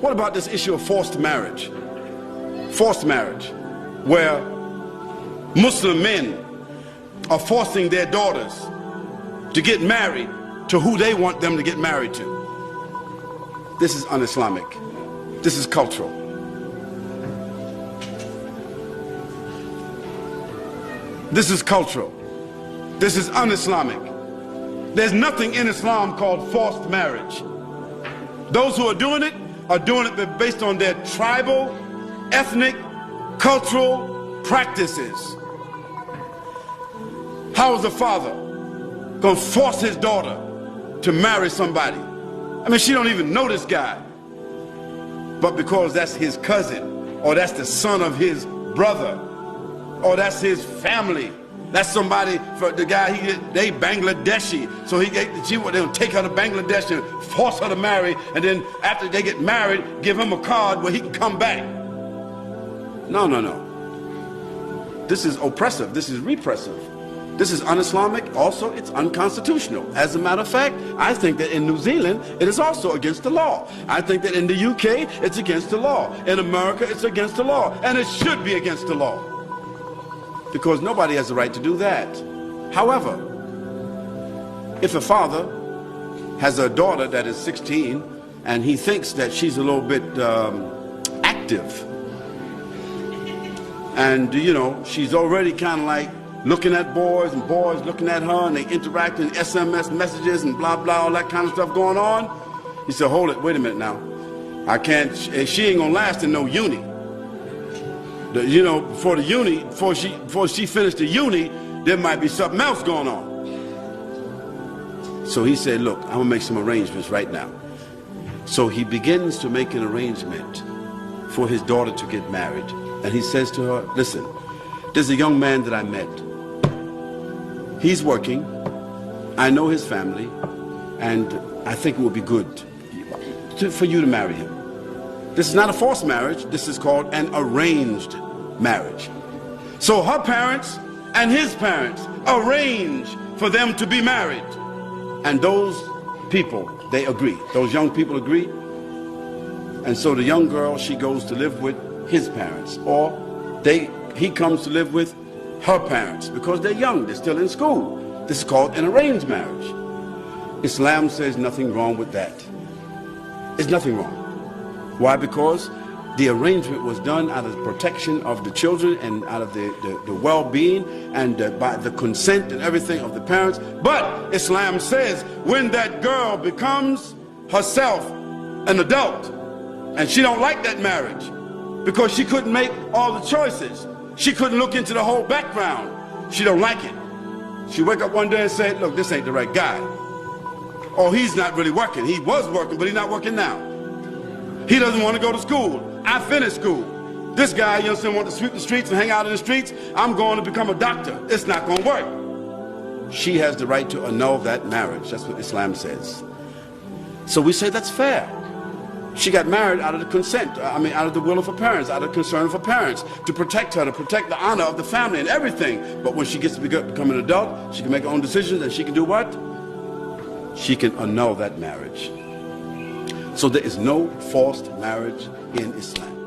What about this issue of forced marriage? Forced marriage, where Muslim men are forcing their daughters to get married to who they want them to get married to. This is un-Islamic. This is cultural. This is cultural. This is un-Islamic. There's nothing in Islam called forced marriage. Those who are doing it based on their tribal, ethnic, cultural practices. How is a father going to force his daughter to marry somebody? I mean, she don't even know this guy. But because that's his cousin, or that's the son of his brother, or that's his family, that's somebody, for the guy, they Bangladeshi, so they'll take her to Bangladesh and force her to marry, and then after they get married, give him a card where he can come back. No, no, no. This is oppressive. This is repressive. This is un-Islamic. Also, it's unconstitutional. As a matter of fact, I think that in New Zealand, it is also against the law. I think that in the UK, it's against the law. In America, it's against the law. And it should be against the law, because nobody has the right to do that. However, if a father has a daughter that is 16 and he thinks that she's a little bit active, and you know, she's already kind of like looking at boys and boys looking at her, and they interact in SMS messages and blah blah, all that kind of stuff going on, he said, hold it, wait a minute now, I can't, she ain't gonna last in no uni. You know, before she finished the uni, there might be something else going on. So he said, look, I'm gonna make some arrangements right now. So he begins to make an arrangement for his daughter to get married. And he says to her, listen, there's a young man that I met. He's working, I know his family, and I think it would be good for you to marry him. This is not a forced marriage, this is called an arranged marriage. So her parents and his parents arrange for them to be married. And those people, they agree. Those young people agree. And so the young girl, she goes to live with his parents, or he comes to live with her parents, because they're young, they're still in school. This is called an arranged marriage. Islam says nothing wrong with that. There's nothing wrong. Why? Because the arrangement was done out of the protection of the children and out of the well-being and by the consent and everything of the parents. But Islam says when that girl becomes herself an adult and she don't like that marriage because she couldn't make all the choices, she couldn't look into the whole background, she don't like it. She wake up one day and say, look, this ain't the right guy. Or he's not really working. He was working, but he's not working now. He doesn't want to go to school. I finished school. This guy, you know, want to sweep the streets and hang out in the streets. I'm going to become a doctor. It's not going to work. She has the right to annul that marriage. That's what Islam says. So we say that's fair. She got married out of the consent, out of the will of her parents, out of concern of her parents, to protect her, to protect the honor of the family and everything. But when she gets to become an adult, she can make her own decisions, and she can do what? She can annul that marriage. So there is no forced marriage in Islam.